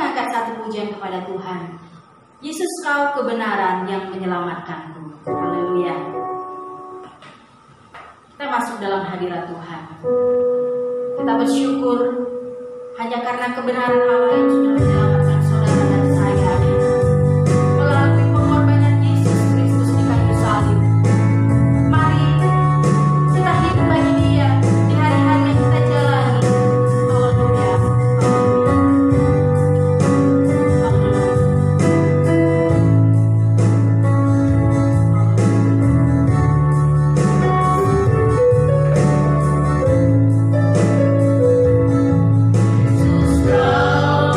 angkat satu pujian kepada Tuhan. Yesus, Kau kebenaran yang menyelamatkanku. Haleluya. Kita masuk dalam hadirat Tuhan. Kita bersyukur hanya karena kebenaran Allah yang sudah menyelamatkan saudara dan saya melalui pengorbanan Yesus Kristus di kayu salib. Mari kita hidup bagi Dia di hari-hari yang kita jalani. Haleluya. Yesus, Kau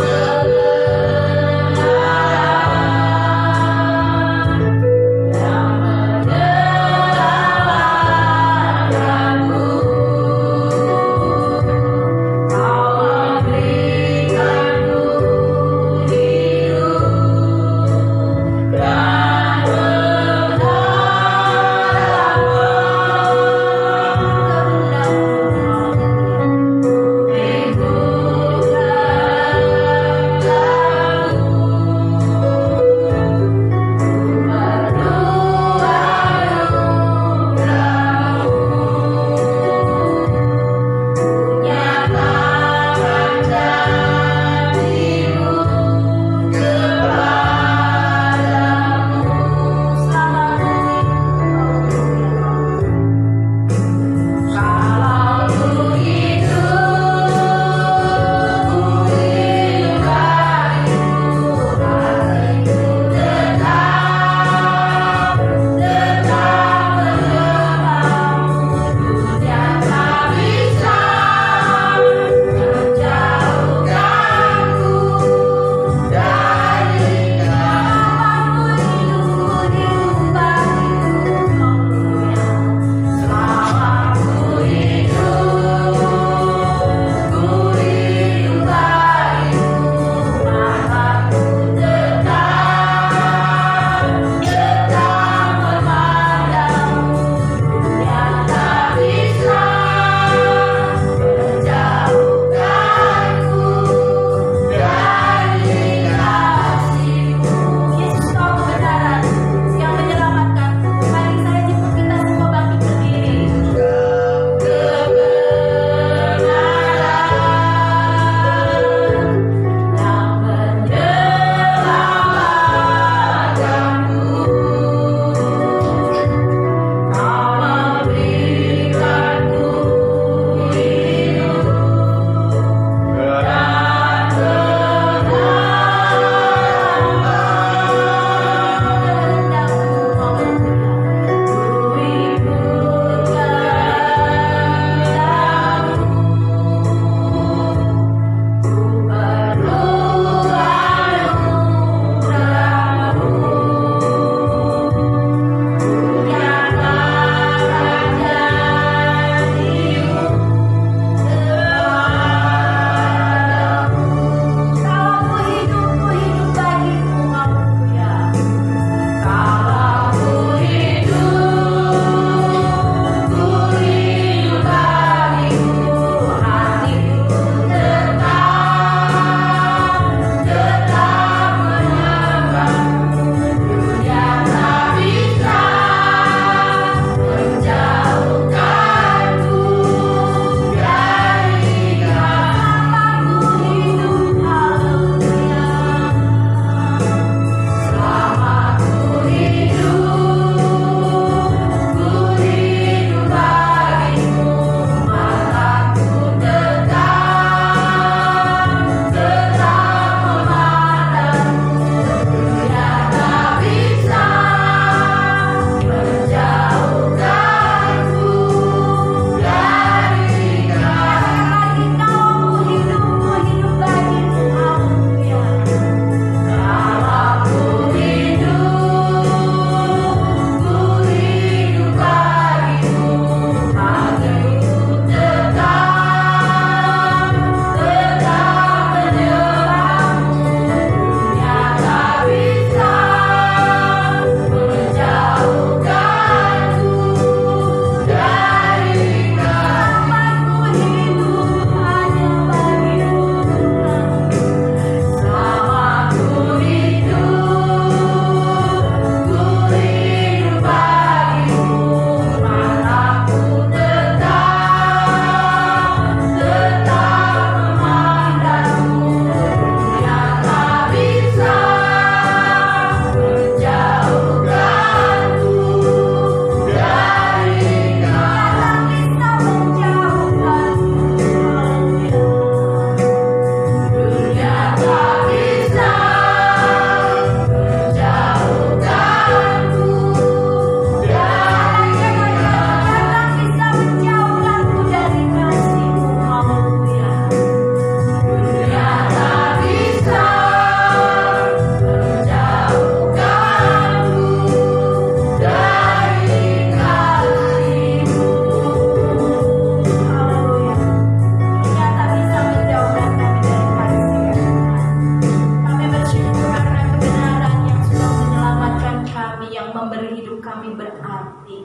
hati.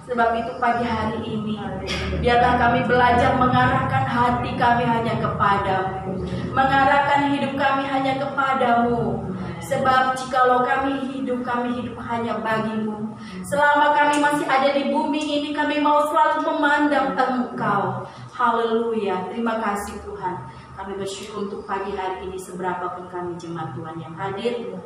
Sebab itu pagi hari ini biarlah kami belajar mengarahkan hati kami hanya kepadamu, mengarahkan hidup kami hanya kepadamu. Sebab jikalau kami hidup hanya bagimu. Selama kami masih ada di bumi ini, kami mau selalu memandang Engkau. Haleluya, terima kasih Tuhan. Kami bersyukur untuk pagi hari ini, seberapapun kami jemaat Tuhan yang hadir.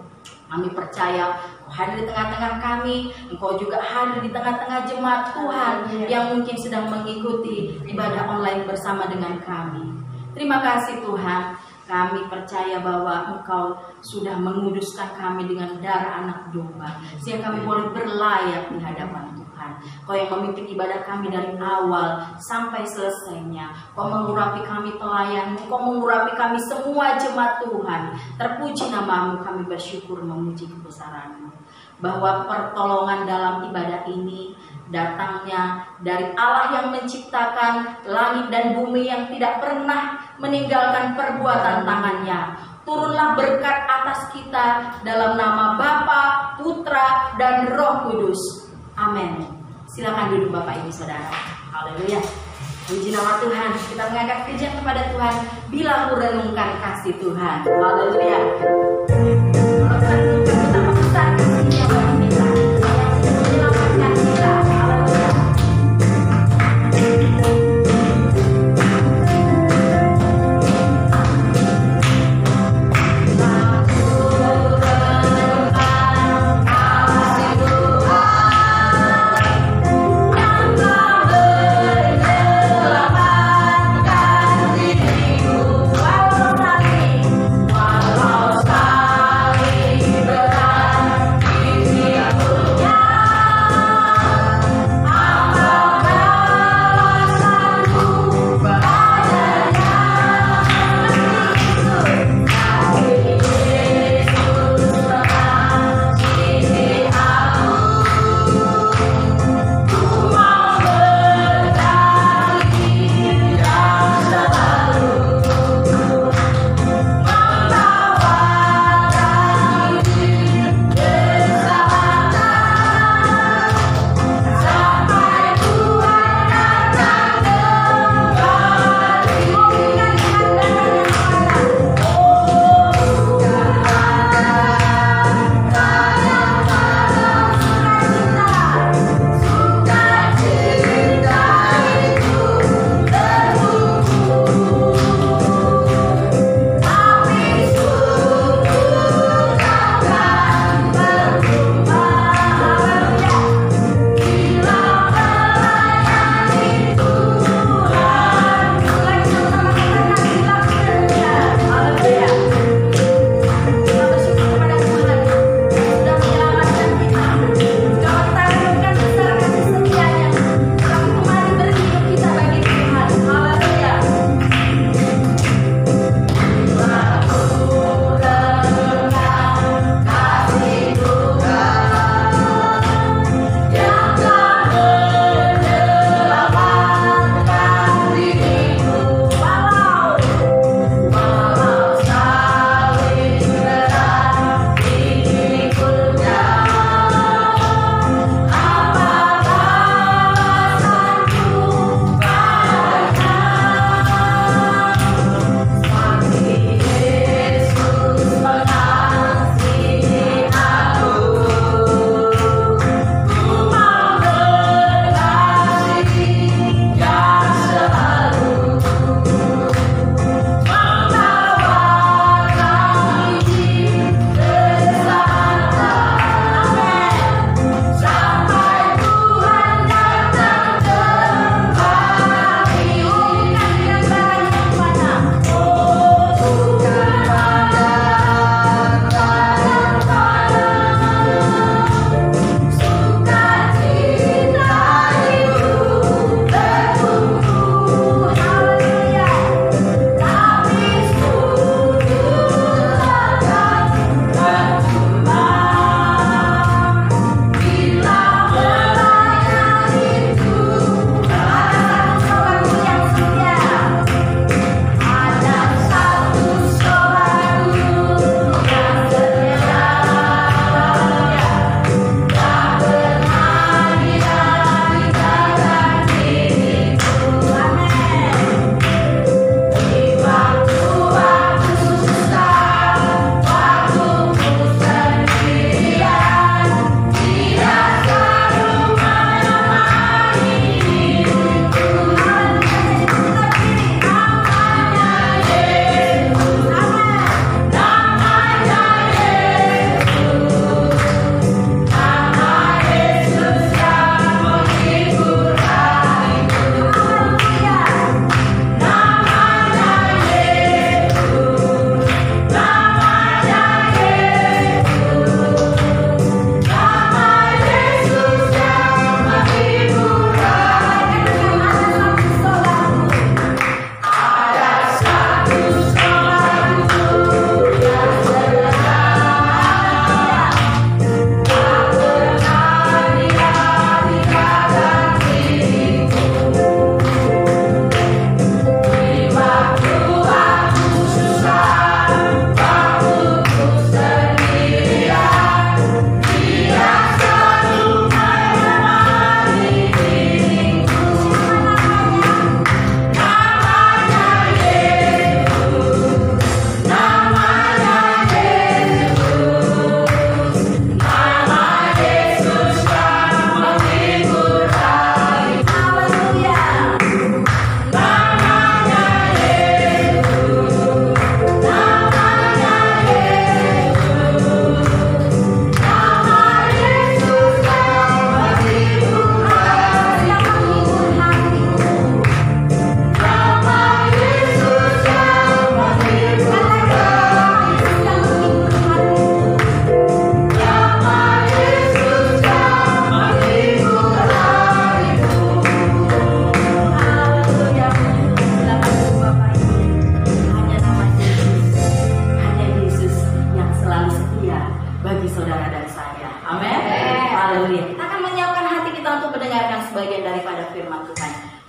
Kami percaya Engkau hadir di tengah-tengah kami. Engkau juga hadir di tengah-tengah jemaat Tuhan yang mungkin sedang mengikuti ibadah online bersama dengan kami. Terima kasih Tuhan. Kami percaya bahwa Engkau sudah menguduskan kami dengan darah anak domba, sehingga kami boleh berlayak di hadapan Tuhan. Kau yang memimpin ibadah kami dari awal sampai selesainya. Kau mengurapi kami pelayan-Mu, Kau mengurapi kami semua jemaat Tuhan. Terpuji nama-Mu, kami bersyukur memuji kebesaran-Mu. Bahwa pertolongan dalam ibadah ini datangnya dari Allah yang menciptakan langit dan bumi, yang tidak pernah meninggalkan perbuatan tangannya. Turunlah berkat atas kita dalam nama Bapa, Putra, dan Roh Kudus. Amin. Silakan duduk Bapak Ibu Saudara. Haleluya. Puji nama Tuhan. Kita mengangkat pujian kepada Tuhan bila merenungkan kasih Tuhan. Haleluya. Betapa besar kasih-Nya bagi kita, yang sudah menyelamatkan kita. Haleluya. Walau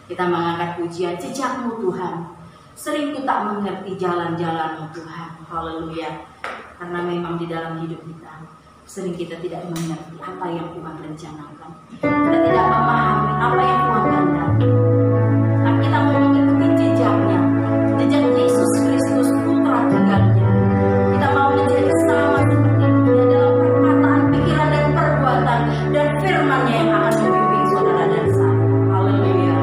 Kita mengangkat pujian, jejak-Mu Tuhan. Sering ku tak mengerti jalan-jalan-Mu Tuhan. Haleluya. Karena memang di dalam hidup kita sering kita tidak mengerti apa yang Tuhan rencanakan. Kita tidak memahami apa yang Tuhan kehendaki. Tapi kita mau mengikuti jejaknya, jejak Yesus Kristus Putra Tunggalnya. Kita mau menjadi sama seperti Dia dalam perkataan, pikiran, dan perbuatan, dan firman-Nya yang akan membimbing saudara dan saya. Haleluya.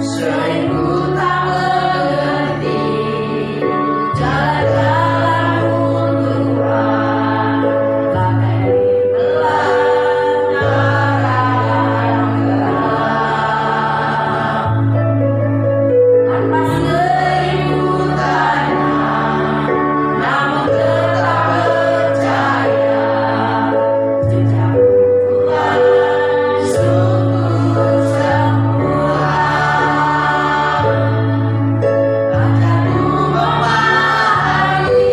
Sering ku tak mengerti jalan-jalan-Mu Tuhan, bagai belantara yang gelap. Tanpa sering ku tanya, namun tetap percaya, jejak-Mu Tuhan sungguh sempurna. Ajarku memahami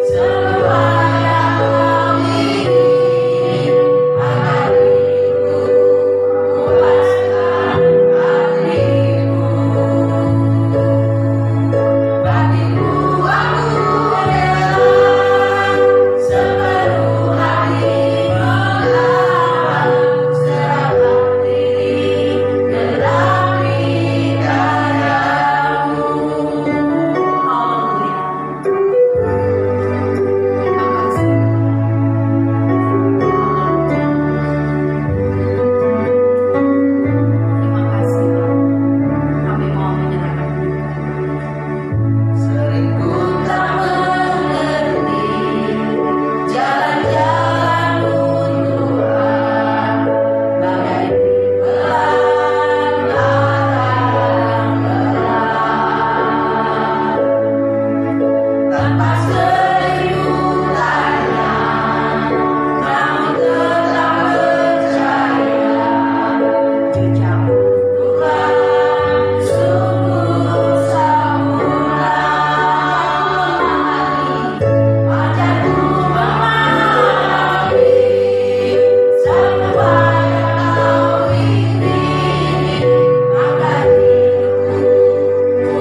semua yang Kau ingin, agar hidupku memuaskan hati-Mu. Bagimu aku rela sepenuh hati melawan, serahkan diri genapi karya-Mu. Haleluya. Terima kasih. Terima kasih, Bapa. Kami mau menyerahkan hidup kami. Sering ku tak mengerti jalan-jalan-Mu Tuhan, bagai belantara yang gelap. Tanpa sering ku tanya, namun tetap percaya, jejak-Mu Tuhan sungguh sempurna. Ajarku memahami semua yang Kau ingin, agar hidupku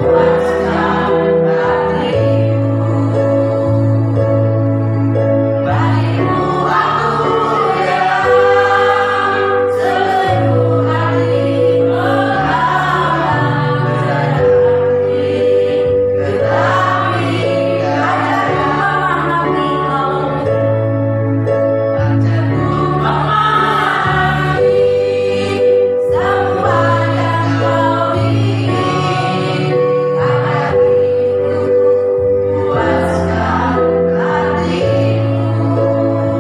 memuaskan hati-Mu. Bagimu aku rela sepenuh hati melawan, serahkan diri genapi karya-Mu. Memahami, ajarku memahami semua yang Kau ingin, agar hidupku memuaskan hati-Mu.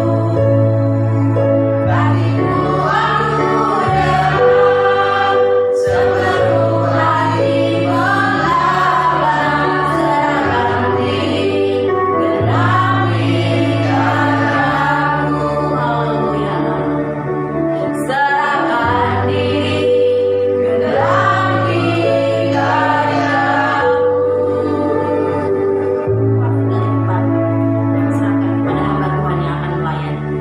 Bagimu aku rela sepenuh hati melawan, serahkan diri genapi karya-Mu. Haleluya. Serahkan diri genapi karya-Mu. Waktu dari depan kami serahkan kepada hamba Tuhan yang akan melayani.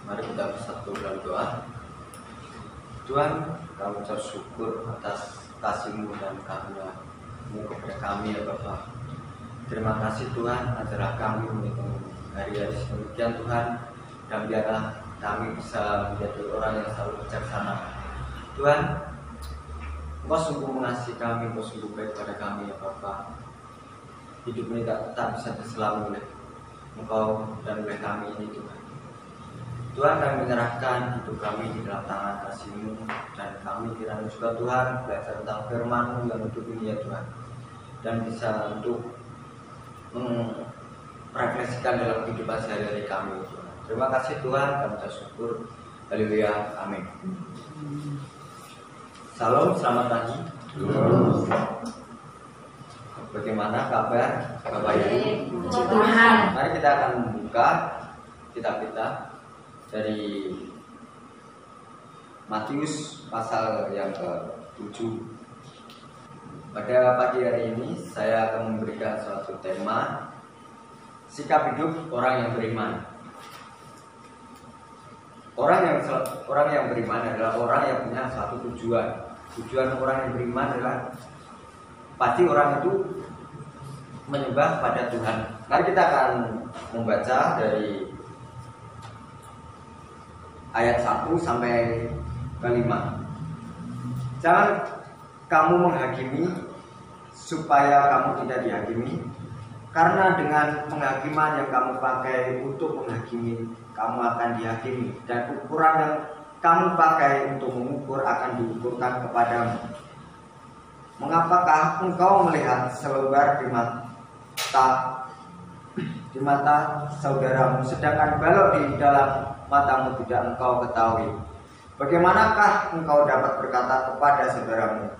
Mari kita bersatu dalam doa. Tuhan, kami ucap syukur atas kasih-Mu dan karunia-Mu kepada kami ya Bapa. Terima kasih Tuhan, ajarlah kami menghitung hari-hari sedemikian Tuhan, dan biarlah kami bisa menjadi orang yang selalu bijaksana. Tuhan, Engkau sungguh mengasihi kami, Engkau sungguh baik pada kami ya Bapa. Hidup ini tak bisa terselami oleh Engkau dan oleh kami ini Tuhan. Tuhan, kami menyerahkan hidup kami di dalam tangan kasih-Mu, dan kami kiranya juga Tuhan belajar tentang firman-Mu yang hidup ini ya Tuhan, dan bisa untuk merefleksikan dalam kehidupan sehari-hari kami Tuhan. Terima kasih Tuhan, kami ucap syukur. Haleluya, amin. Salam, selamat pagi. Bagaimana kabar Bapak Ibu? Puji Tuhan. Mari kita akan membuka kitab kita dari Matius pasal yang ke-7. Pada pagi hari ini saya akan memberikan suatu tema, sikap hidup orang yang beriman. Orang yang beriman adalah orang yang punya satu tujuan. Tujuan orang yang beriman adalah pasti orang itu menyembah pada Tuhan. Mari kita akan membaca dari ayat 1 sampai ke 5. Jangan kamu menghakimi supaya kamu tidak dihakimi, karena dengan penghakiman yang kamu pakai untuk menghakimi, kamu akan dihakimi, dan ukuran yang kamu pakai untuk mengukur akan diukurkan kepadamu. Mengapakah engkau melihat selembar di mata saudaramu, sedangkan balok di dalam matamu tidak engkau ketahui? Bagaimanakah engkau dapat berkata kepada saudaramu,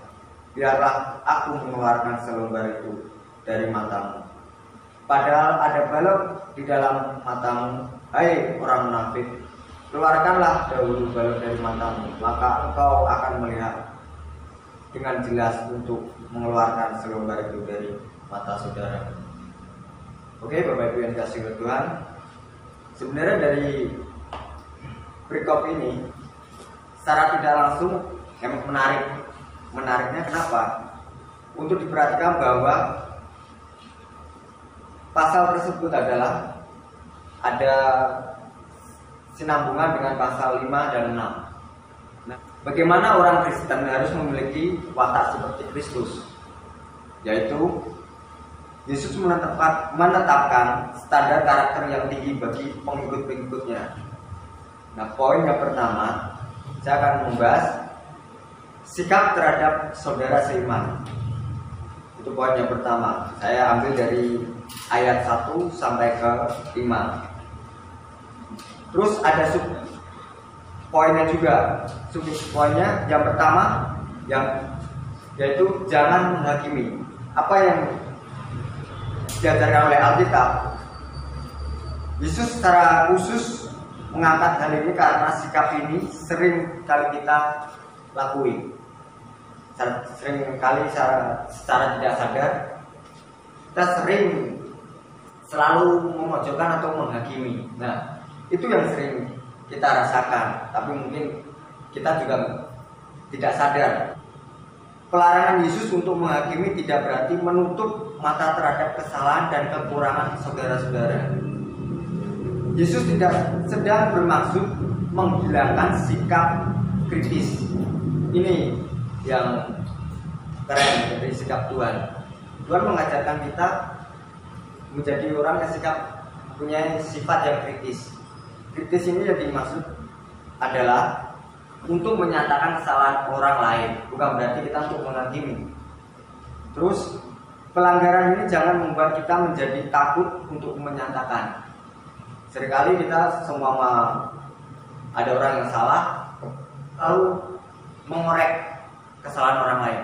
biarlah aku mengeluarkan selembar itu dari matamu, padahal ada balok di dalam matamu? Hai orang munafik, keluarkanlah dahulu balok dari matamu, maka engkau akan melihat dengan jelas untuk mengeluarkan selembar itu dari mata saudaramu. Oke, Bapak Ibu yang dikasihi oleh Tuhan, sebenarnya dari perikop ini secara tidak langsung yang menariknya kenapa? Untuk diperhatikan bahwa pasal tersebut adalah ada sinambungan dengan pasal 5 dan 6. Nah, bagaimana orang Kristen harus memiliki watak seperti Kristus, yaitu Yesus menetapkan standar karakter yang tinggi bagi pengikut-pengikutnya. Nah, poin yang pertama saya akan membahas sikap terhadap saudara seiman. Itu poin yang pertama. Saya ambil dari ayat 1 sampai ke 5. Terus ada sub poinnya juga. Sub poinnya yang pertama yaitu jangan menghakimi. Apa yang diajarkan oleh Alkitab, Yesus secara khusus mengangkat hal ini karena sikap ini sering kali kita lakui. Sering kali secara tidak sadar kita sering selalu memojokkan atau menghakimi. Nah, itu yang sering kita rasakan, tapi mungkin kita juga tidak sadar. Pelarangan Yesus untuk menghakimi tidak berarti menutup mata terhadap kesalahan dan kekurangan saudara-saudara. Yesus tidak sedang bermaksud menghilangkan sikap kritis. Ini yang keren dari sikap Tuhan. Tuhan mengajarkan kita menjadi orang yang punya sifat yang kritis. Kritis ini yang dimaksud adalah untuk menyatakan kesalahan orang lain, bukan berarti kita untuk menghakimi. Terus pelanggaran ini jangan membuat kita menjadi takut untuk menyatakan. Seringkali kita semua ada orang yang salah lalu mengorek kesalahan orang lain,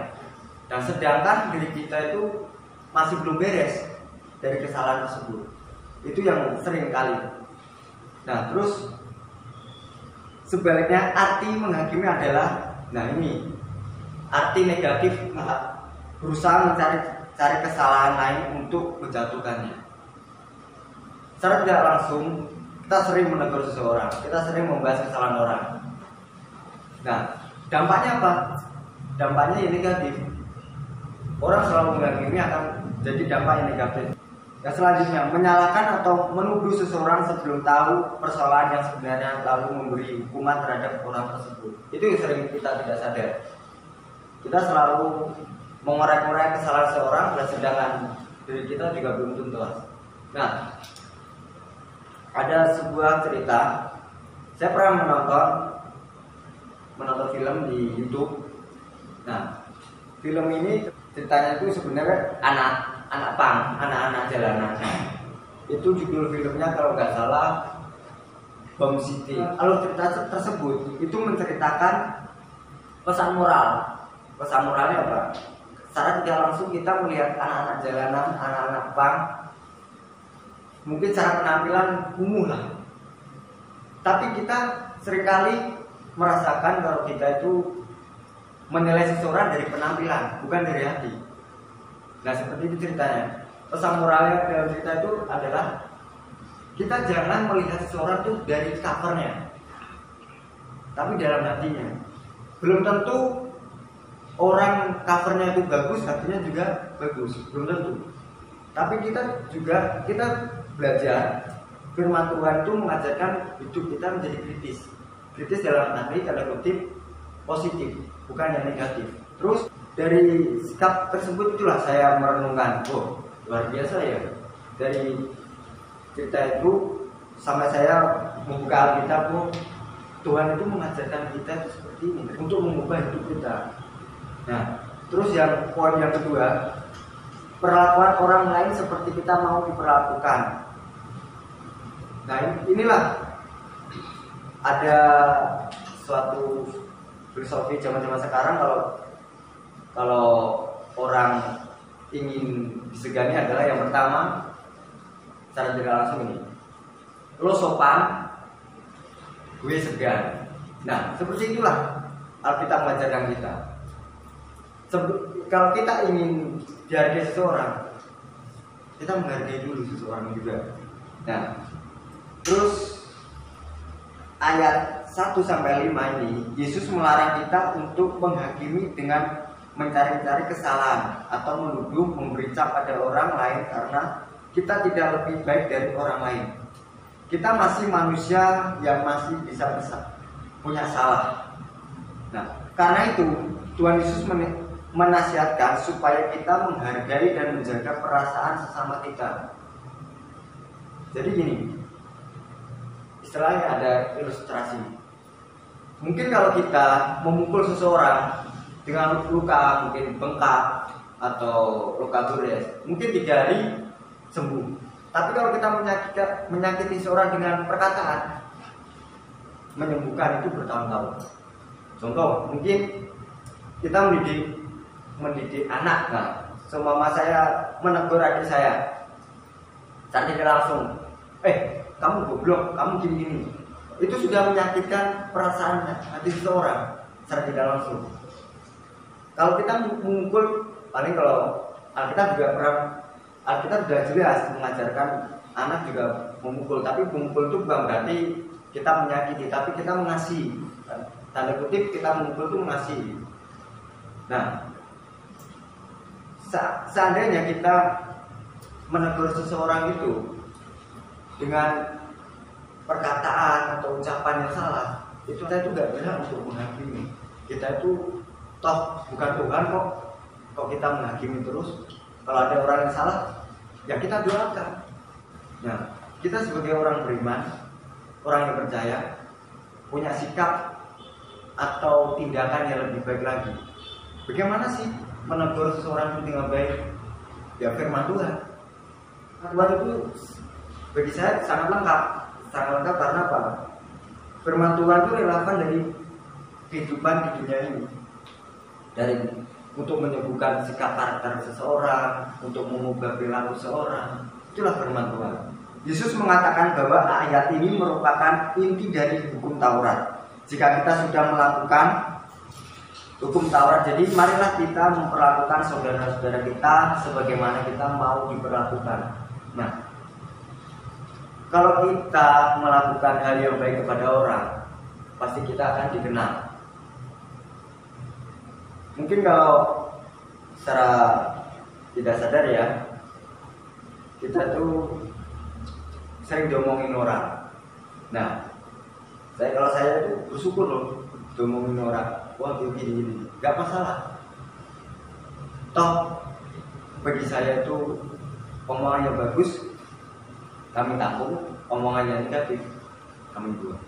dan sedangkan diri kita itu masih belum beres dari kesalahan tersebut. Itu yang sering kali. Nah, terus sebaliknya arti menghakimi adalah, nah ini arti negatif, berusaha mencari kesalahan lain untuk menjatuhkannya. Secara tidak langsung kita sering menegur seseorang, kita sering membahas kesalahan orang. Nah, dampaknya apa? Dampaknya yang negatif. Orang selalu menghakimi akan jadi dampak yang negatif. Yang selanjutnya, menyalahkan atau menuduh seseorang sebelum tahu persoalan yang sebenarnya, lalu memberi hukuman terhadap orang tersebut. Itu yang sering kita tidak sadar. Kita selalu mengorek-ngorek kesalahan seorang, dan sedangkan diri kita juga belum tuntas. Nah, ada sebuah cerita. Saya pernah menonton film di YouTube. Nah, film ini ceritanya itu sebenarnya anak-anak jalanan. Itu judul filmnya kalau nggak salah Bom City. Alur cerita tersebut itu menceritakan pesan moral. Pesan moralnya apa? Secara tidak langsung kita melihat anak-anak jalanan, anak-anak punk, mungkin secara penampilan kumuh lah. Tapi kita seringkali merasakan kalau kita itu menilai seseorang dari penampilan, bukan dari hati. Nah, seperti itu ceritanya. Pesan moralnya dalam cerita itu adalah kita jangan melihat seseorang itu dari covernya. tapi dalam hatinya. Belum tentu orang covernya itu bagus, hatinya juga bagus, belum tentu. Tapi kita belajar firman Tuhan itu mengajarkan hidup kita menjadi kritis. Kritis dalam arti tanda kutip positif, bukan yang negatif. Terus dari sikap tersebut itulah saya merenungkan, oh luar biasa ya. Dari cerita itu sampai saya membuka Alkitab, oh Tuhan itu mengajarkan kita seperti ini untuk mengubah hidup kita. Nah, terus yang poin yang kedua, perlakuan orang lain seperti kita mau diperlakukan. Nah, inilah ada suatu filosofi zaman-zaman sekarang, kalau orang ingin disegani adalah yang pertama secara tidak langsung ini, lo sopan, gue segan. Nah, seperti itulah Alkitab mengajarkan kita. Kalau kita ingin dihargai seseorang, kita menghargai dulu seseorang juga. Nah, terus ayat 1-5 ini Yesus melarang kita untuk menghakimi dengan mencari-cari kesalahan atau menuduh, memberi cap pada orang lain karena kita tidak lebih baik dari orang lain. Kita masih manusia yang masih bisa punya salah. Nah, karena itu Tuhan Yesus menasihatkan supaya kita menghargai dan menjaga perasaan sesama kita. Jadi gini, istilahnya ada ilustrasi. Mungkin kalau kita memukul seseorang dengan luka mungkin bengkak atau luka gores, mungkin 3 hari sembuh. Tapi kalau kita menyakiti seorang dengan perkataan, menyembuhkan itu bertahun-tahun. Contoh, mungkin kita mendidik anak. Nah, seumpama saya menegur adik saya, secara tidak langsung, kamu goblok, kamu gini-gini. Itu sudah menyakitkan perasaan hati seseorang secara tidak langsung. Kalau kita memukul, paling kalau Alkitab sudah jelas mengajarkan anak juga memukul. Tapi memukul itu bukan berarti kita menyakiti, tapi kita mengasihi. Tanda kutip kita memukul itu mengasihi. Nah, seandainya kita menegur seseorang itu dengan perkataan atau ucapan yang salah, itu kita itu gak berhak untuk menghakimi. Kita itu toh bukan Tuhan kok kita menghakimi terus. Kalau ada orang yang salah, ya kita doakan. Nah, kita sebagai orang beriman, orang yang percaya, punya sikap atau tindakan yang lebih baik lagi. Bagaimana sih menegur seseorang itu dengan baik? Ya firman Tuhan. Tuhan itu bagi saya sangat lengkap karena apa? Firman Tuhan itu relevan dari kehidupan di dunia ini. Dari untuk menyembuhkan sikap karakter seseorang, untuk mengubah perilaku seseorang, itulah firman Tuhan. Yesus mengatakan bahwa ayat ini merupakan inti dari hukum Taurat. Jika kita sudah melakukan hukum Taurat, jadi marilah kita memperlakukan saudara-saudara kita sebagaimana kita mau diperlakukan. Nah, kalau kita melakukan hal yang baik kepada orang, pasti kita akan dikenal. Mungkin kalau secara tidak sadar ya, kita tuh sering diomongin orang. Nah, kalau saya itu bersyukur loh diomongin orang. Wah gini, gak masalah. Toh bagi saya itu omongan yang bagus kami tampung, omongan yang negatif kami buang.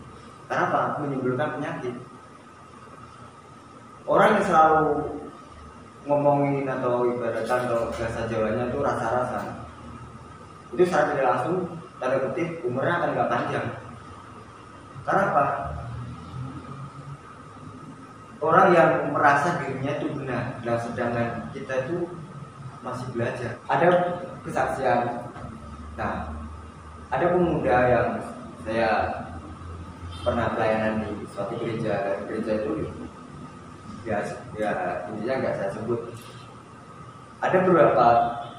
Kenapa? Menimbulkan penyakit. Orang yang selalu ngomongin atau ibaratkan kalau bahasa Jawanya itu rasa-rasa, itu secara tidak langsung tanda kutip umurnya akan gak panjang. Karena apa? Orang yang merasa dirinya itu benar, dan sedangkan kita itu masih belajar. Ada kesaksian. Nah, ada pemuda yang saya pernah pelayanan di suatu gereja. Gereja itu ya intinya nggak saya sebut. Ada beberapa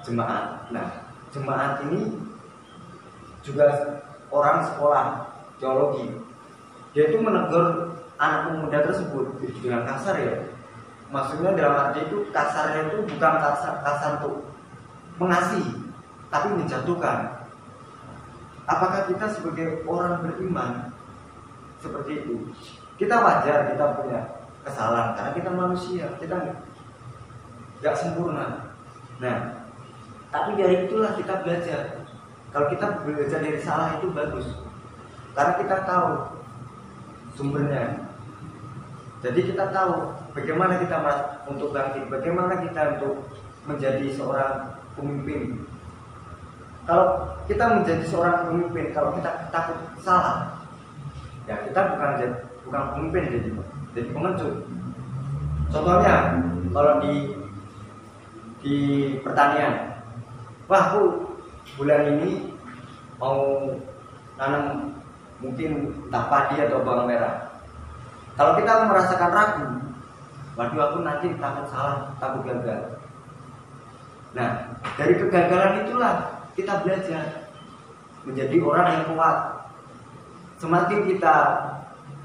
jemaat. Nah, jemaat ini juga orang sekolah teologi. Dia itu menegur anak pemuda tersebut dengan kasar ya. Maksudnya dalam arti itu kasarnya itu bukan kasar untuk mengasihi, tapi menjatuhkan. Apakah kita sebagai orang beriman seperti itu? Kita wajar, kita punya kesalahan karena kita manusia, kita nggak sempurna. Nah, tapi dari itulah kita belajar. Kalau kita belajar dari salah itu bagus, karena kita tahu sumbernya. Jadi kita tahu bagaimana kita untuk bangkit, bagaimana kita untuk menjadi seorang pemimpin. Kalau kita menjadi seorang pemimpin, kalau kita takut salah, ya kita bukan pemimpin, jadi pengecut. Contohnya kalau di pertanian, wah aku bulan ini mau nanam mungkin entah padi atau bawang merah. Kalau kita merasakan ragu, waduh aku nanti takut salah, takut gagal. Nah, dari kegagalan itulah kita belajar menjadi orang yang kuat. Semakin kita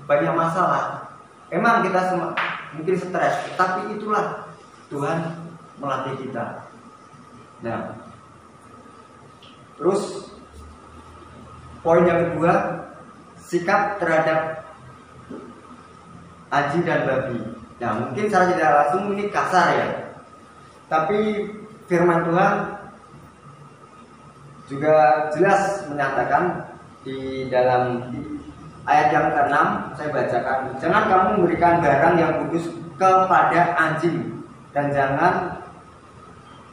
banyak masalah, emang kita mungkin stres, tapi itulah Tuhan melatih kita. Nah, terus poin yang kedua, sikap terhadap anjing dan babi. Nah, mungkin secara tidak langsung ini kasar ya, tapi firman Tuhan juga jelas menyatakan di dalam ayat yang ke-6, saya bacakan, jangan kamu memberikan barang yang kudus kepada anjing, dan jangan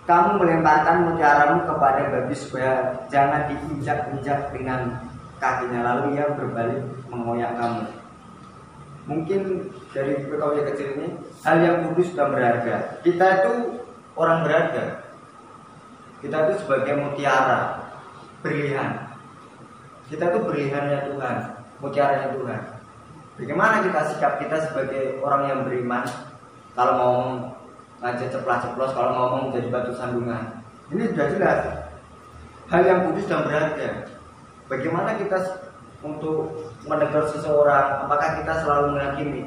kamu melemparkan mutiaramu kepada babi, supaya jangan diinjak-injak dengan kakinya, lalu ia berbalik mengoyak kamu. Mungkin dari perkawinan kecil ini, hal yang kudus dan berharga. Kita itu orang berharga. Kita itu sebagai mutiara, berlian. Kita itu berliannya Tuhan, mutiaranya Tuhan. Bagaimana kita sikap kita sebagai orang yang beriman? Kalau mau ngajak ceplas-ceplos, kalau ngomong menjadi batu sandungan, ini sudah jelas. Hal yang kudus dan berharga. Bagaimana kita untuk menegur seseorang? Apakah kita selalu menghakimi?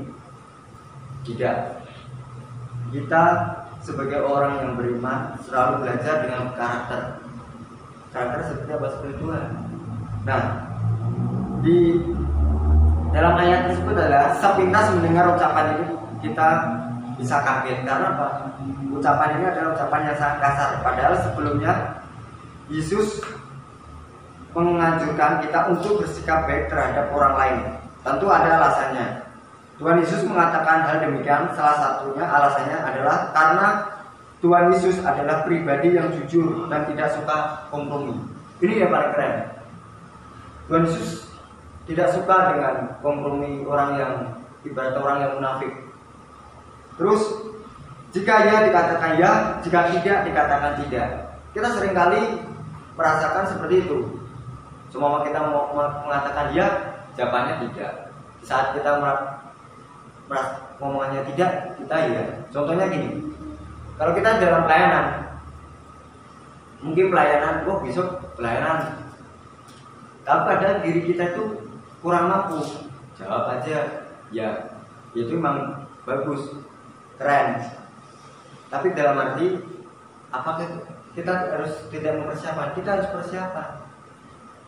Tidak. Kita sebagai orang yang beriman selalu belajar dengan karakter seperti apa, seperti Tuhan. Nah, di dalam ayat tersebut adalah sepintas mendengar ucapan ini kita bisa kaget. Karena apa? Ucapan ini adalah ucapan yang sangat kasar. Padahal sebelumnya Yesus menganjurkan kita untuk bersikap baik terhadap orang lain. Tentu ada alasannya. Tuhan Yesus mengatakan hal demikian, salah satunya alasannya adalah karena Tuhan Yesus adalah pribadi yang jujur dan tidak suka kompromi. Ini yang paling keren. Tuhan Yesus tidak suka dengan kompromi orang yang ibarat orang yang munafik. Terus jika ya dikatakan ya, jika tidak dikatakan tidak. Kita seringkali merasakan seperti itu. Semua kita mau mengatakan ya, jawabannya tidak. Saat kita ngomongannya tidak, kita ya. Contohnya gini, kalau kita dalam pelayanan, mungkin pelayanan, besok pelayanan, tapi pada diri kita itu kurang mampu, jawab aja ya, itu memang bagus, keren. Tapi dalam arti, apakah kita harus tidak mempersiapkan? Kita harus persiapan.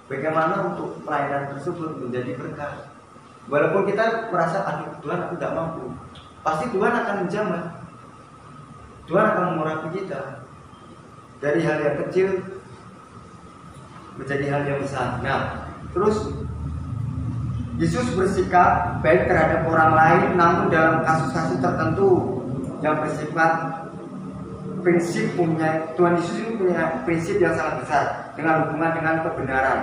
Bagaimana untuk pelayanan tersebut menjadi berkah. Walaupun kita merasa, aduh Tuhan aku tidak mampu, pasti Tuhan akan menjamah. Tuhan akan mengurapi kita dari hal yang kecil menjadi hal yang besar. Nah, terus Yesus bersikap baik terhadap orang lain, namun dalam kasus-kasus tertentu yang bersifat prinsip. Tuhan Yesus ini punya prinsip yang sangat besar dengan hubungan dengan kebenaran.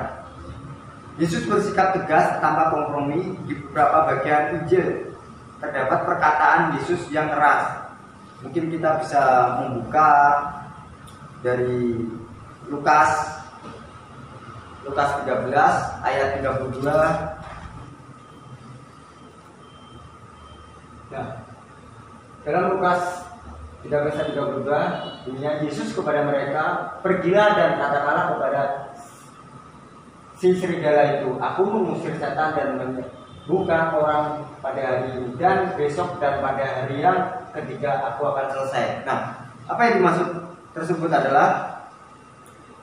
Yesus bersikap tegas tanpa kompromi. Di beberapa bagian Injil terdapat perkataan Yesus yang keras. Mungkin kita bisa membuka dari Lukas 13 ayat 32. Nah, dalam Lukas 13 ayat 32 bunyinya, Yesus kepada mereka, pergilah dan katakanlah kepada si serigala itu, aku mengusir setan dan bukan orang pada hari ini dan besok dan pada hari yang ketiga aku akan selesai. Nah, apa yang dimaksud tersebut adalah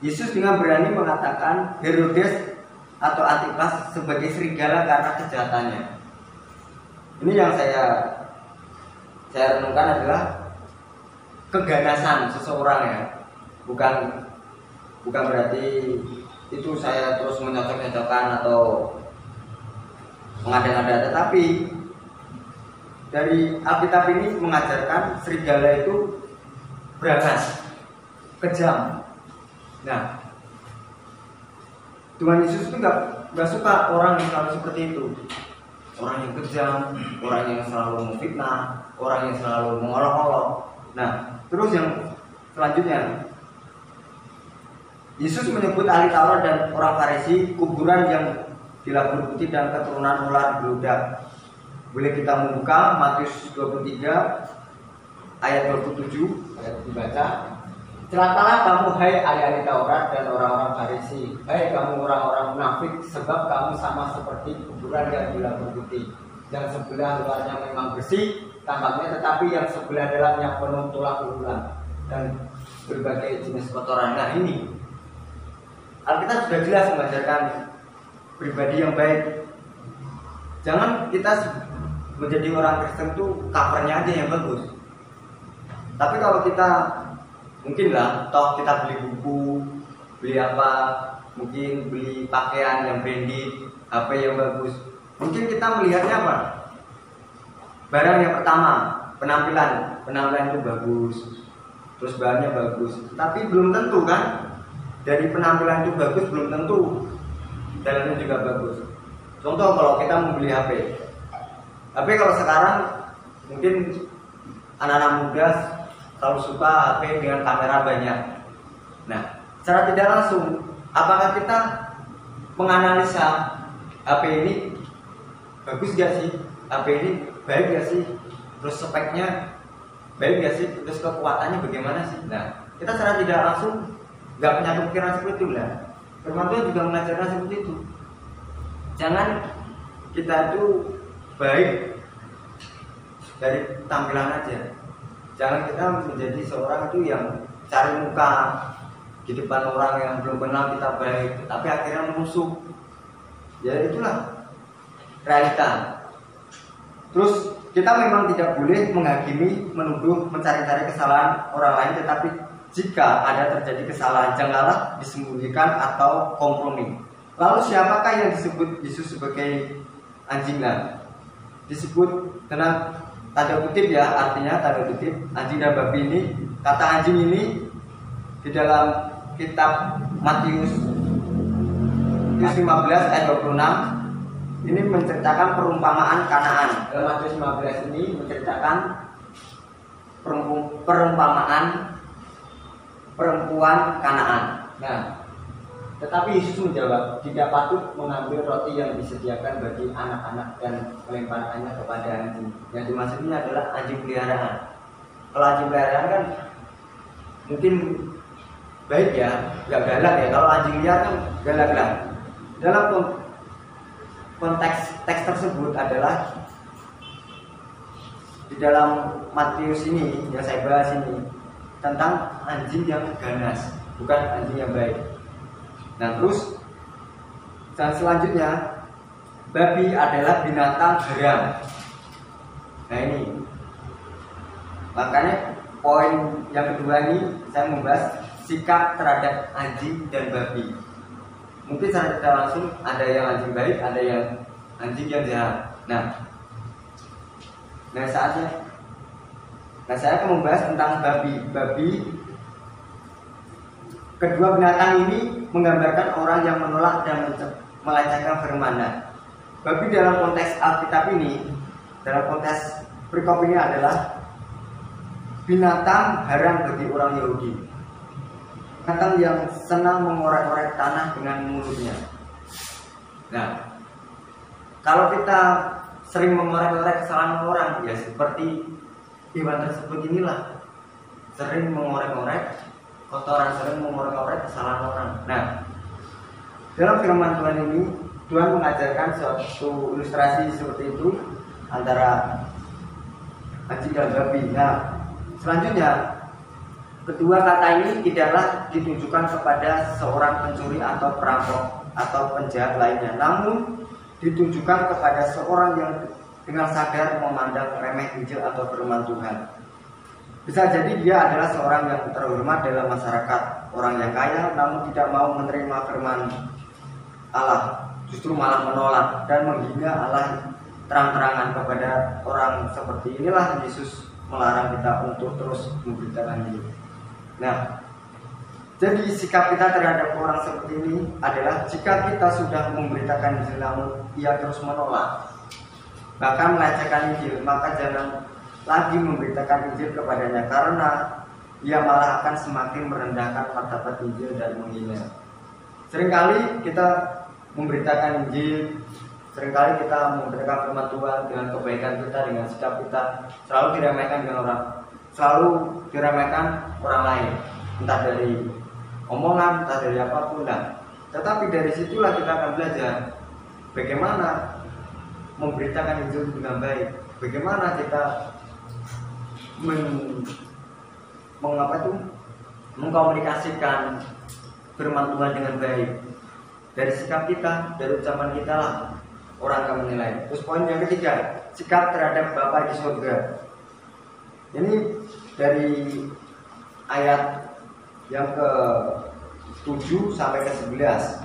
Yesus dengan berani mengatakan Herodes atau Antipas sebagai serigala karena kejahatannya. Ini yang saya renungkan adalah keganasan seseorang ya. Bukan berarti itu saya terus menyocok-nyocokkan atau mengada-ngada, tetapi dari Alkitab ini mengajarkan serigala itu beranas, kejam. Nah, Tuhan Yesus itu nggak suka orang yang selalu seperti itu, orang yang kejam, orang yang selalu memfitnah, orang yang selalu mengolok-olok. Nah, terus yang selanjutnya, Yesus menyebut ahli Taurat dan orang Farisi kuburan yang dilabur putih dan keturunan ular beludak. Boleh kita membuka Matius 23 ayat 27, ayat dibaca. Celakalah kamu hai ahli Taurat dan orang-orang Farisi, hai kamu orang-orang munafik, sebab kamu sama seperti kuburan yang dilabur putih. Yang sebelah luarnya memang bersih tampaknya, tetapi yang sebelah dalamnya penuh tulang-tulang dan berbagai jenis kotoran. Nah, ini Alkitab sudah jelas mengajarkan pribadi yang baik. Jangan kita menjadi orang Kristen itu covernya aja yang bagus. Tapi kalau kita mungkin lah, toh kita beli buku, beli apa, mungkin beli pakaian yang branded, HP yang bagus. Mungkin kita melihatnya apa? Barang yang pertama, penampilan itu bagus, terus bahannya bagus. Tapi belum tentu kan? Dari penampilan itu bagus belum tentu dalamnya juga bagus. Contoh kalau kita membeli HP kalau sekarang mungkin anak-anak muda selalu suka HP dengan kamera banyak. Nah, secara tidak langsung, apakah kita menganalisa HP ini bagus gak sih? HP ini baik gak sih? Terus speknya baik gak sih? Terus kekuatannya bagaimana sih? Nah, kita secara tidak langsung gak punya pikiran seperti itu lah. Firman Tuhan juga mengajarkan seperti itu. Jangan kita itu baik dari tampilan aja. Jangan kita menjadi seorang itu yang cari muka di depan orang yang belum kenal kita baik, tapi akhirnya menusuk. Ya itulah realita. Terus kita memang tidak boleh menghakimi, menuduh, mencari-cari kesalahan orang lain, tetapi jika ada terjadi kesalahan, janganlah disembunyikan atau kompromi. Lalu siapakah yang disebut Yesus sebagai anjing? Nah, disebut dengan tanda kutip ya, artinya tanda kutip anjing dan babi ini. Kata anjing ini di dalam kitab Matius 15 ayat 26 ini menceritakan perumpamaan Kanaan. Dalam Matius 15 ini menceritakan perumpamaan perempuan Kanaan. Nah, tetapi Yesus menjawab, tidak patut mengambil roti yang disediakan bagi anak-anak dan melemparkannya kepada anjing. Yang dimaksudnya adalah anjing peliharaan. Kalau anjing peliharaan kan mungkin baik ya, nggak galak ya. Kalau anjing liar kan galak lah. Dalam konteks teks tersebut adalah di dalam Matius ini yang saya bahas ini tentang anjing yang ganas, bukan anjing yang baik. Nah, terus dan selanjutnya, babi adalah binatang haram. Nah, ini makanya poin yang kedua ini saya membahas sikap terhadap anjing dan babi. Mungkin secara tidak langsung ada yang anjing baik, ada yang anjing yang jahat. Nah saya akan membahas tentang babi. Kedua binatang ini menggambarkan orang yang menolak dan melecehkan firman. Babi dalam konteks Alkitab ini, dalam konteks perikop ini adalah binatang haram bagi orang Yahudi. Binatang yang senang mengorek-orek tanah dengan mulutnya. Nah, kalau kita sering mengorek-orek kesalahan orang, ya seperti hewan tersebut inilah, sering mengorek-orek kotoran, sering mengorek-orek kesalahan orang. Nah, dalam firman Tuhan ini Tuhan mengajarkan suatu ilustrasi seperti itu antara anjing dan babi. Nah, selanjutnya kedua kata ini tidaklah ditujukan kepada seorang pencuri atau perampok atau penjahat lainnya, namun ditujukan kepada seorang yang dengan sadar memandang remeh Injil atau firman Tuhan. Bisa jadi dia adalah seorang yang terhormat dalam masyarakat, orang yang kaya namun tidak mau menerima firman Allah, justru malah menolak dan menghina Allah terang-terangan. Kepada orang seperti inilah Yesus melarang kita untuk terus memberitakan Injil. Nah, jadi sikap kita terhadap orang seperti ini adalah jika kita sudah memberitakan Injil namun ia terus menolak, bahkan melecehkan Injil, maka jangan lagi memberitakan Injil kepadanya, karena ia malah akan semakin merendahkan martabat Injil dan menghina. Seringkali kita memberitakan Injil, seringkali kita memberitakan firman Tuhan dengan kebaikan kita, dengan sikap kita, selalu diremehkan dengan orang, selalu diremehkan orang lain, entah dari omongan, entah dari apapun. Tetapi dari situlah kita akan belajar bagaimana memberitakan Injil dengan baik, bagaimana kita mengkomunikasikan firman Tuhan dengan baik. Dari sikap kita, dari ucapan kita lah orang akan menilai. Terus poin yang ketiga, sikap terhadap Bapa di surga. Ini dari ayat yang ke-7 sampai ke-11.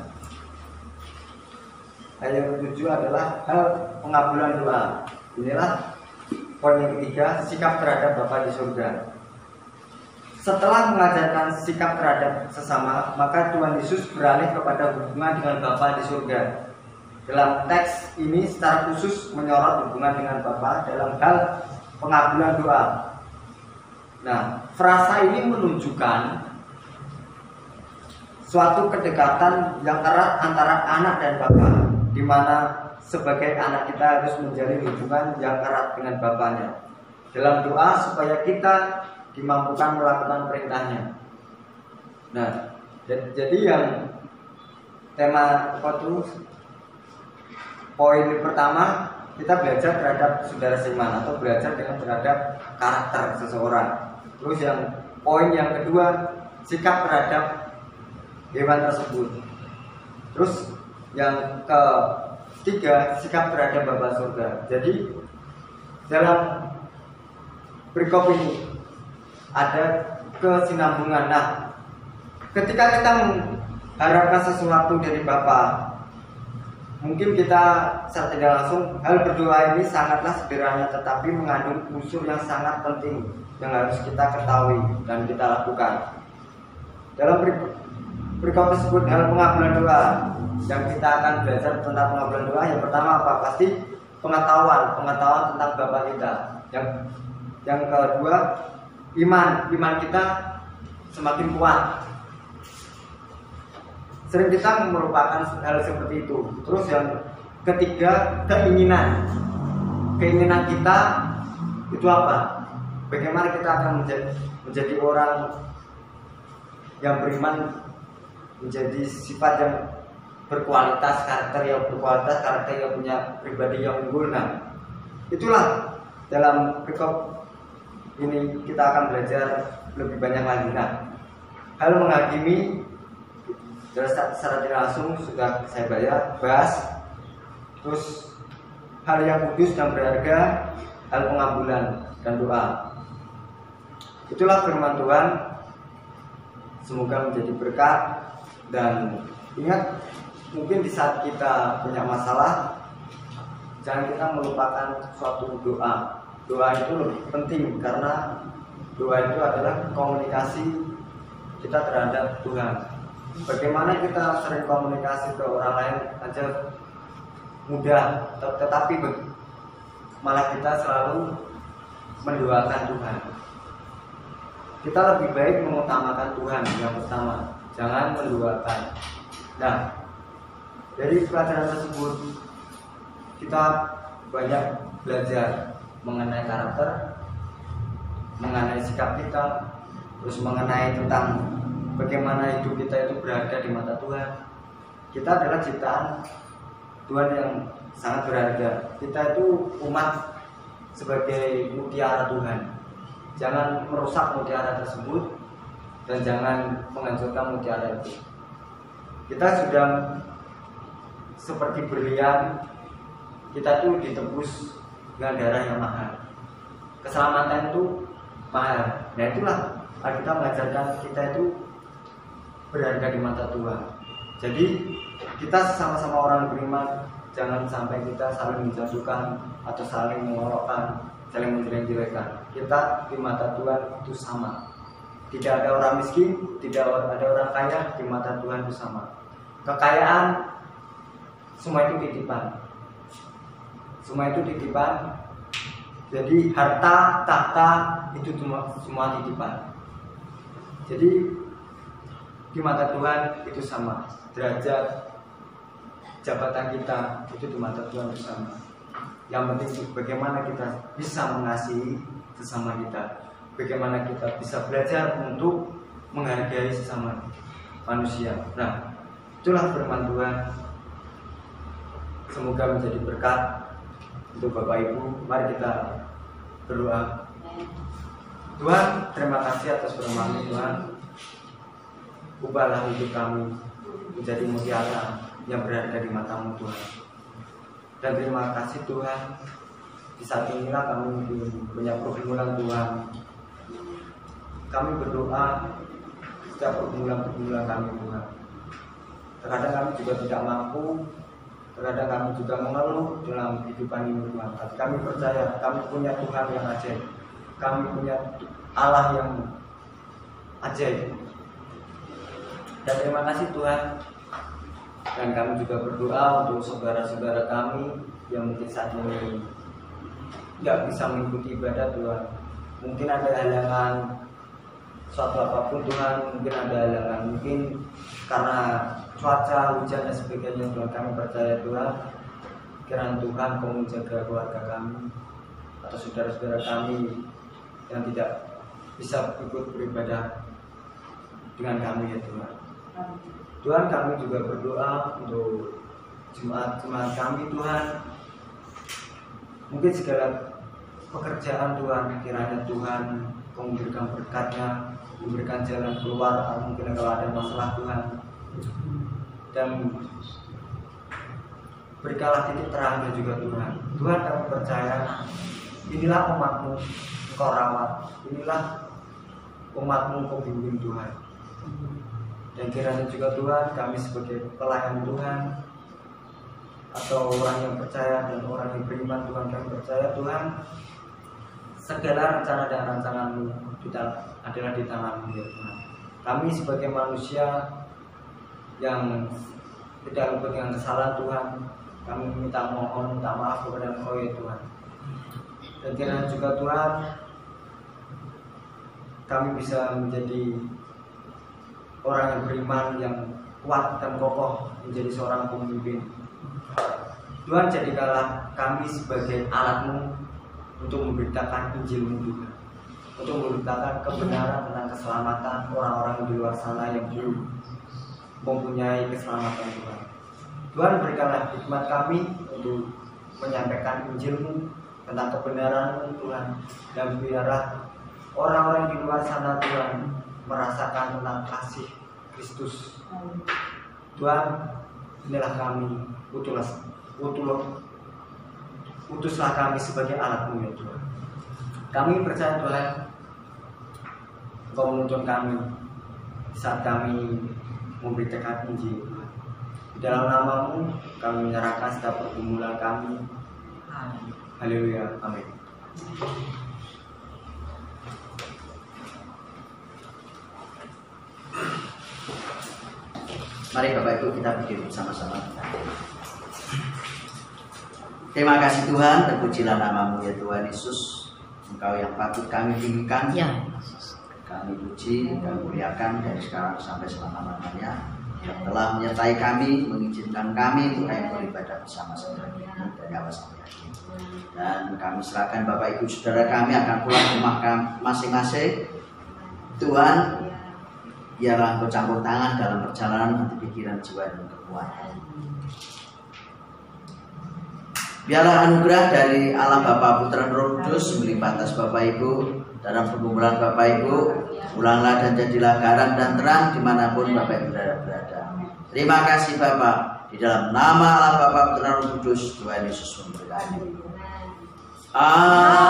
Ayat yang ke-7 adalah hal pengabulan doa. Inilah poin yang ketiga, sikap terhadap Bapa di surga. Setelah mengajarkan sikap terhadap sesama, maka Tuhan Yesus beralih kepada hubungan dengan Bapa di surga. Dalam teks ini secara khusus menyorot hubungan dengan Bapa dalam hal pengabulan doa. Nah, frasa ini menunjukkan suatu kedekatan yang erat antara anak dan Bapa, di mana sebagai anak kita harus menjalin hubungan yang erat dengan Bapanya dalam doa supaya kita dimampukan melakukan perintahnya. Nah, jadi yang tema poin pertama, kita belajar terhadap saudara seiman atau belajar dengan terhadap karakter seseorang. Terus yang poin yang kedua, sikap terhadap hewan tersebut. Terus yang ketiga, sikap terhadap Bapa surga. Jadi dalam perikop ini ada kesinambungan. Nah, ketika kita mengharapkan sesuatu dari Bapa, mungkin kita secara tidak langsung hal berdoa ini sangatlah sederhana, tetapi mengandung unsur yang sangat penting yang harus kita ketahui dan kita lakukan. Dalam perikop tersebut, hal pengabulan doa yang kita akan belajar tentang pengabulan doa, yang pertama apa? Pasti pengetahuan tentang Bapa kita. Yang kedua, iman kita semakin kuat. Sering kita merupakan hal seperti itu. Terus yang ketiga, keinginan kita itu apa? Bagaimana kita akan menjadi orang yang beriman, menjadi sifat yang berkualitas, karakter yang berkualitas, karakter yang punya pribadi yang unggul. Nah, itulah dalam perikop ini kita akan belajar lebih banyak lagi. Nah, hal menghakimi secara tidak langsung sudah saya bahas. Terus hal yang kudus dan berharga, hal pengabulan dan doa. Itulah firman Tuhan. Semoga menjadi berkat. Dan ingat, mungkin di saat kita punya masalah, jangan kita melupakan suatu doa. Doa itu lebih penting karena doa itu adalah komunikasi kita terhadap Tuhan. Bagaimana kita sering komunikasi ke orang lain aja mudah, tetapi malah kita selalu mendoakan Tuhan. Kita lebih baik mengutamakan Tuhan yang pertama, jangan mendoakan. Nah, dari pelajaran tersebut kita banyak belajar mengenai karakter, mengenai sikap kita, terus mengenai tentang bagaimana hidup kita itu berharga di mata Tuhan. Kita adalah ciptaan Tuhan yang sangat berharga. Kita itu umat sebagai mutiara Tuhan. Jangan merusak mutiara tersebut dan jangan menghancurkan mutiara itu. Kita sudah seperti berlian, kita tuh ditebus dengan darah yang mahal. Keselamatan itu mahal. Nah itulah kita mengajarkan kita itu berharga di mata Tuhan. Jadi kita sama-sama orang beriman, jangan sampai kita saling menjatuhkan atau saling mengolokkan, saling menjelek-jelekan. Kita di mata Tuhan itu sama. Tidak ada orang miskin, tidak ada orang kaya, di mata Tuhan itu sama. Kekayaan semua itu titipan. Semua itu titipan. Jadi harta, tahta itu semua titipan. Jadi di mata Tuhan itu sama. Derajat jabatan kita itu di mata Tuhan itu sama. Yang penting bagaimana kita bisa mengasihi sesama kita. Bagaimana kita bisa belajar untuk menghargai sesama manusia. Nah, itulah firman Tuhan. Semoga menjadi berkat untuk Bapak Ibu. Mari kita berdoa. Tuhan, terima kasih atas firman Tuhan. Ubahlah hidup kami menjadi mutiara yang berharga di mata-Mu Tuhan. Dan terima kasih Tuhan, di saat inilah kami punya pergumulan Tuhan. Kami berdoa setiap pergumulan kami Tuhan. Terkadang kami juga tidak mampu, terkadang kami juga mengeluh dalam kehidupan ini Tuhan. Tapi kami percaya kami punya Tuhan yang ajaib. Kami punya Allah yang ajaib. Dan terima kasih Tuhan. Dan kami juga berdoa untuk saudara-saudara kami yang mungkin saat ini tidak bisa mengikuti ibadah Tuhan. Mungkin ada halangan suatu apapun Tuhan, mungkin ada halangan, mungkin karena cuaca, hujan dan sebagainya Tuhan. Kami percaya Tuhan, kiranya Tuhan Kau menjaga keluarga kami atau saudara-saudara kami yang tidak bisa ikut beribadah dengan kami ya Tuhan. Tuhan, kami juga berdoa untuk jemaat-jemaat kami Tuhan. Mungkin segala pekerjaan Tuhan, kiranya Tuhan Kau memberikan berkat-Nya, memberikan jalan keluar mungkin kalau ada masalah Tuhan. Dan berikanlah titik terangnya juga Tuhan. Tuhan, kami percaya inilah umat-Mu Kau rawat, inilah umat-Mu Kau bimbing Tuhan. Dan kiranya juga Tuhan, kami sebagai pelayan Tuhan atau orang yang percaya dan orang yang beriman Tuhan, kami percaya Tuhan, segala rencana dan rancangan-Mu adalah di tangan-Mu ya Tuhan. Kami sebagai manusia yang tidak luput dengan kesalahan Tuhan, kami minta maaf kepada Engkau ya Tuhan. Dan kiranya juga Tuhan, kami bisa menjadi orang yang beriman, yang kuat dan kokoh, menjadi seorang pemimpin. Tuhan, jadikanlah kami sebagai alat-Mu untuk memberitakan Injil-Mu Tuhan, untuk memberitakan kebenaran tentang keselamatan orang-orang di luar sana yang belum mempunyai keselamatan Tuhan. Tuhan, berikanlah hikmat kami untuk menyampaikan Injil-Mu tentang kebenaran-Mu Tuhan, dan biarlah orang-orang di luar sana Tuhan merasakan tentang kasih Kristus. Tuhan, inilah kami, utuslah kami sebagai alat-Mu ya Tuhan. Kami percaya Tuhan, Engkau menuntun kami saat kami memberitakan Injil Tuhan. Di dalam nama-Mu kami menyerahkan setiap pergumulan kami. Haleluya, amin. Mari Bapak Ibu kita berdiri bersama-sama. Terima kasih Tuhan, terpujilah nama-Mu ya Tuhan Yesus. Engkau yang patut kami tinggikan ya. Kami puji, kami muliakan dari sekarang sampai selama-lamanya, yang telah menyertai kami, mengizinkan kami untuk beribadah bersama-sama dari awal sampai akhir. Dan kami serahkan Bapak Ibu Saudara kami akan pulang ke rumah masing-masing. Tuhan, biarlah Engkau campur tangan dalam perjalanan hati, pikiran, jiwa dan kekuatan. Biarlah anugerah dari Allah Bapa, Putra, dan Roh Kudus melimpah atas Bapak Ibu dalam pergumulan Bapak Ibu. Ulanglah dan jadilah garam dan terang dimanapun Bapak Ibu berada. Terima kasih Bapak. Di dalam nama Allah Bapa, Putra, dan Roh Kudus, Tuhan Yesus memberkati. Amin.